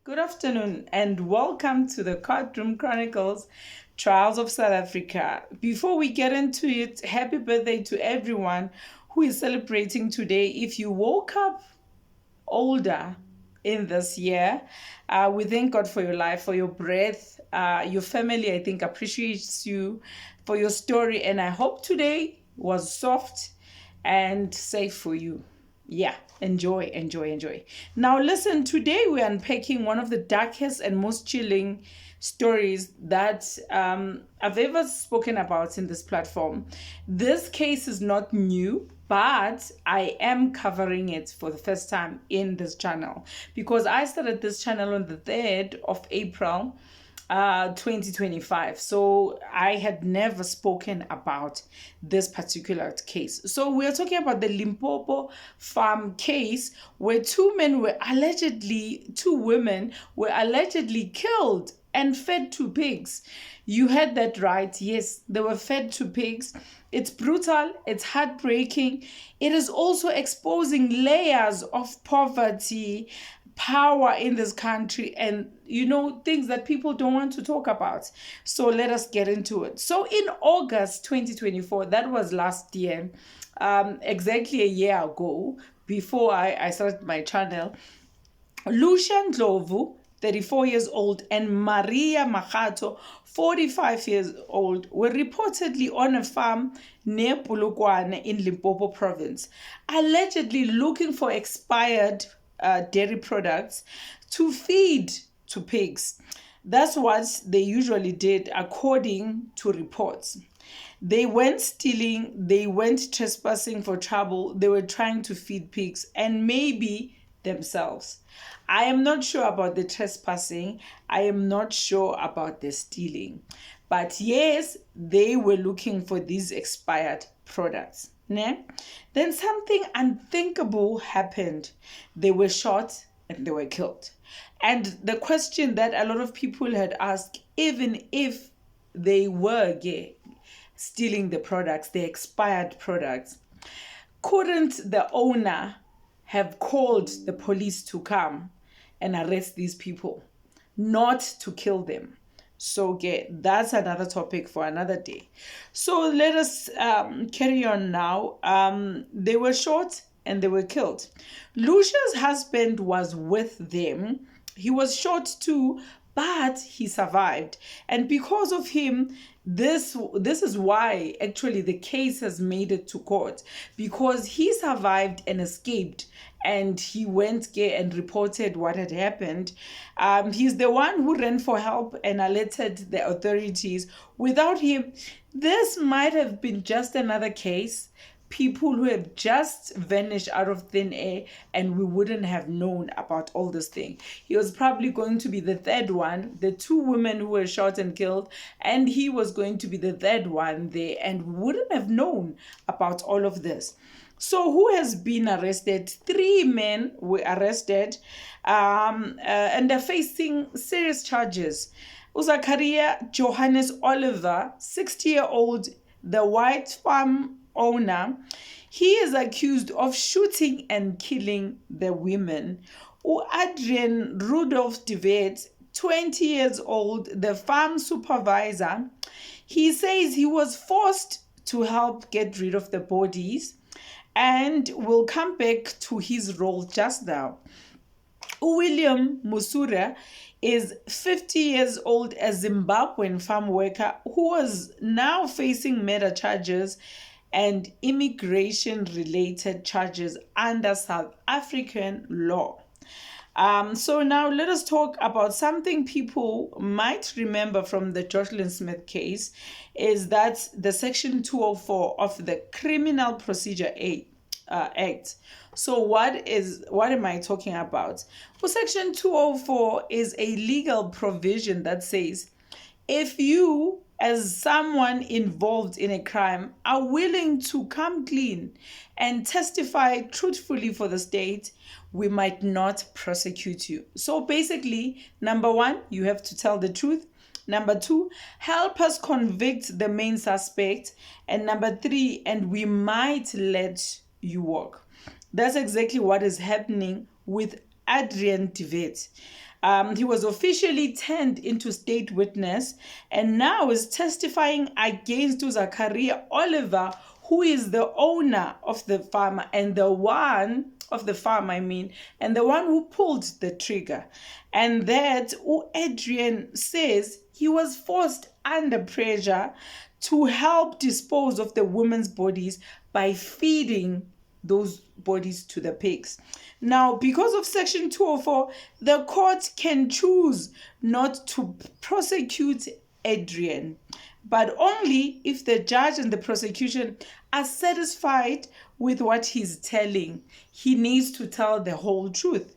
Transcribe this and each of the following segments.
Good afternoon and welcome to the Courtroom Chronicles Trials of South Africa. Before we get into it, happy birthday to everyone who is celebrating today. If you woke up older in this year, we thank God for your life, for your breath. Your family, I think, appreciates you for your story, and I hope today was soft and safe for you. Yeah, enjoy. Now, listen, today we're unpacking one of the darkest and most chilling stories that I've ever spoken about in this platform. This case is not new, but I am covering it for the first time in this channel because I started this channel on the 3rd of April 2025. So I had never spoken about this particular case. So we're talking about the Limpopo farm case where two women were allegedly killed and fed to pigs. You heard that right. Yes, they were fed to pigs. It's brutal, it's heartbreaking. It is also exposing layers of poverty, power in this country, and things that people don't want to talk about. So let us get into it. So in August 2024, that was last year, exactly a year ago, before I started my channel, Lucia Ndlovu, 34 years old, and Maria Makgato, 45 years old, were reportedly on a farm near Polokwane in Limpopo province, allegedly looking for expired dairy products to feed to pigs. That's what they usually did, according to reports. They went stealing, they went trespassing for trouble, they were trying to feed pigs and maybe themselves. I am not sure about the trespassing, I am not sure about the stealing. But yes, they were looking for these expired products. Ne? Then something unthinkable happened. They were shot and they were killed. And the question that a lot of people had asked, even if they were stealing the products, the expired products, couldn't the owner have called the police to come and arrest these people, not to kill them? So that's another topic for another day. So let us carry on now. They were shot and they were killed. Lucia's husband was with them. He was shot too, but he survived. And because of him, this is why actually the case has made it to court, because he survived and escaped, and he went and reported what had happened. He's the one who ran for help and alerted the authorities. Without him, this might have been just another case, people who have just vanished out of thin air, and we wouldn't have known about all this thing. He was probably going to be the third one, the two women who were shot and killed, and he was going to be the third one there, and we wouldn't have known about all of this. So who has been arrested? 3 men were arrested, and they're facing serious charges. Zachariah Johannes Olivier, 60-year-old, the white farm owner, he is accused of shooting and killing the women. Adrian de Wet, 20 years old, the farm supervisor, he says he was forced to help get rid of the bodies and will come back to his role just now. William Musura is 50 years old, a Zimbabwean farm worker who was now facing murder charges and immigration-related charges under South African law. So now let us talk about something people might remember from the Jocelyn Smith case, is that the Section 204 of the Criminal Procedure Act. So what am I talking about? Well, Section 204 is a legal provision that says if you, as someone involved in a crime, are willing to come clean and testify truthfully for the state, we might not prosecute you. So basically, number 1, you have to tell the truth. Number 2, help us convict the main suspect. And number 3, and we might let you walk. That's exactly what is happening with Adrian de Wet. He was officially turned into state witness and now is testifying against Zachariah Olivier, who is the owner of the farm and the one of the farm, and the one who pulled the trigger. And that Adrian says he was forced under pressure to help dispose of the women's bodies by feeding those bodies to the pigs. Now, because of Section 204, the court can choose not to prosecute Adrian, but only if the judge and the prosecution are satisfied with what he's telling. He needs to tell the whole truth.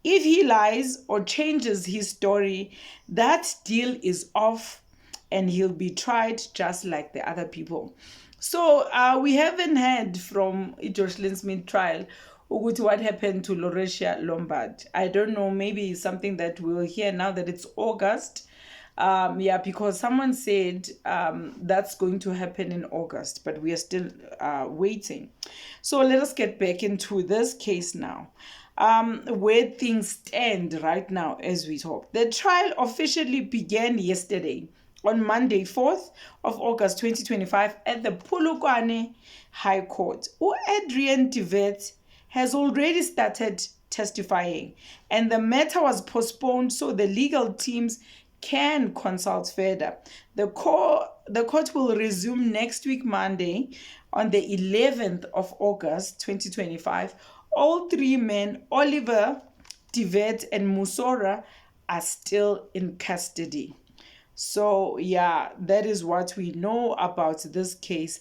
If he lies or changes his story, that deal is off and he'll be tried just like the other people. So we haven't heard from Jocelyn Smith trial what happened to Lauricia Lombard. I don't know, maybe it's something that we'll hear now that it's August. Because someone said that's going to happen in August, but we are still waiting. So let us get back into this case now. Where things stand right now as we talk. The trial officially began yesterday on Monday, 4th of August 2025 at the Polokwane High Court. Adrian de Wet has already started testifying and the matter was postponed so the legal teams can consult further. The court will resume next week, Monday, on the 11th of August 2025. All three men, Oliver, de Wet, and Musora, are still in custody. So, that is what we know about this case.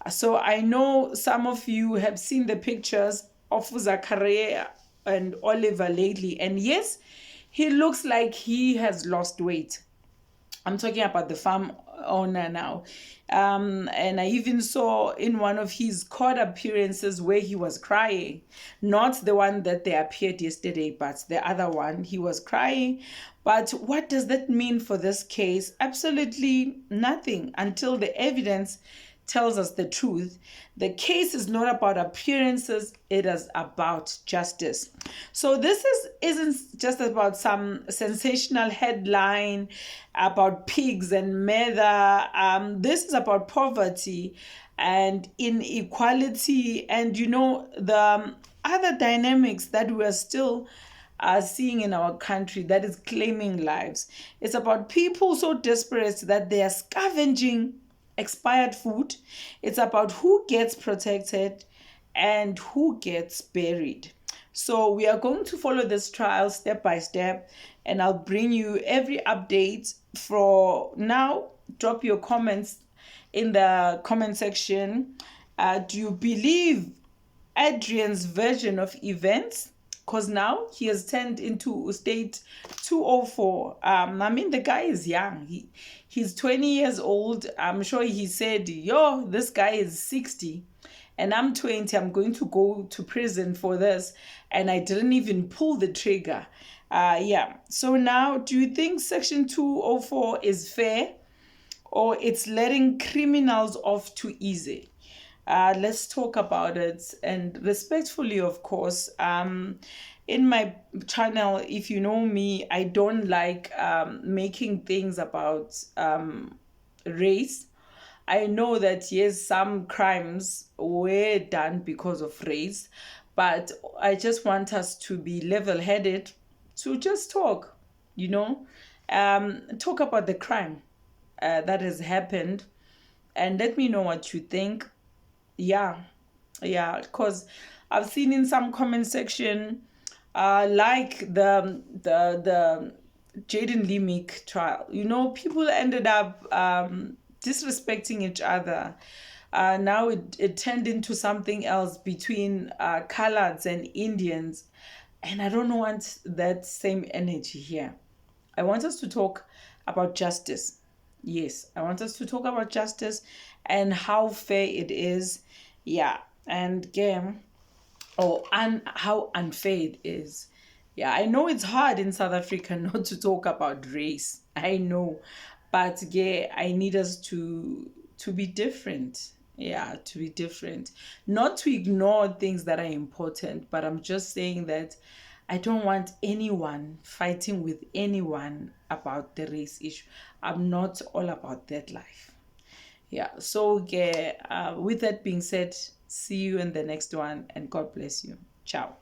So, I know some of you have seen the pictures of Zachariah and Oliver lately. And yes, he looks like he has lost weight. I'm talking about the farm owner now. And I even saw in one of his court appearances where he was crying. Not the one that they appeared yesterday, but the other one. He was crying. But what does that mean for this case? Absolutely nothing until the evidence tells us the truth. The case is not about appearances, it is about justice. So this isn't just about some sensational headline about pigs and murder. This is about poverty and inequality and the other dynamics that we are still seeing in our country that is claiming lives. It's about people so desperate that they are scavenging expired food. It's about who gets protected and who gets buried. So we are going to follow this trial step by step and I'll bring you every update. For now, drop your comments in the comment section. Do you believe Adrian's version of events? Because now he has turned into state 204. The guy is young. He's 20 years old. I'm sure he said, this guy is 60 and I'm 20. I'm going to go to prison for this. And I didn't even pull the trigger. So now, do you think Section 204 is fair or it's letting criminals off too easy? Let's talk about it, and respectfully, of course. In my channel, if you know me, I don't like making things about race. I know that yes, some crimes were done because of race, but I just want us to be level-headed, to just talk, talk about the crime that has happened, and let me know what you think. Because I've seen in some comment section like the Jaden Limik trial, people ended up disrespecting each other. Now it turned into something else between coloreds and Indians, and I don't want that same energy here. I want us to talk about justice. Yes, I want us to talk about justice and how fair it is. And how unfair it is. I know it's hard in South Africa not to talk about race. I know. But I need us to be different. To be different. Not to ignore things that are important, but I'm just saying that I don't want anyone fighting with anyone about the race issue. I'm not all about that life. Yeah, so with that being said, see you in the next one, and God bless you. Ciao.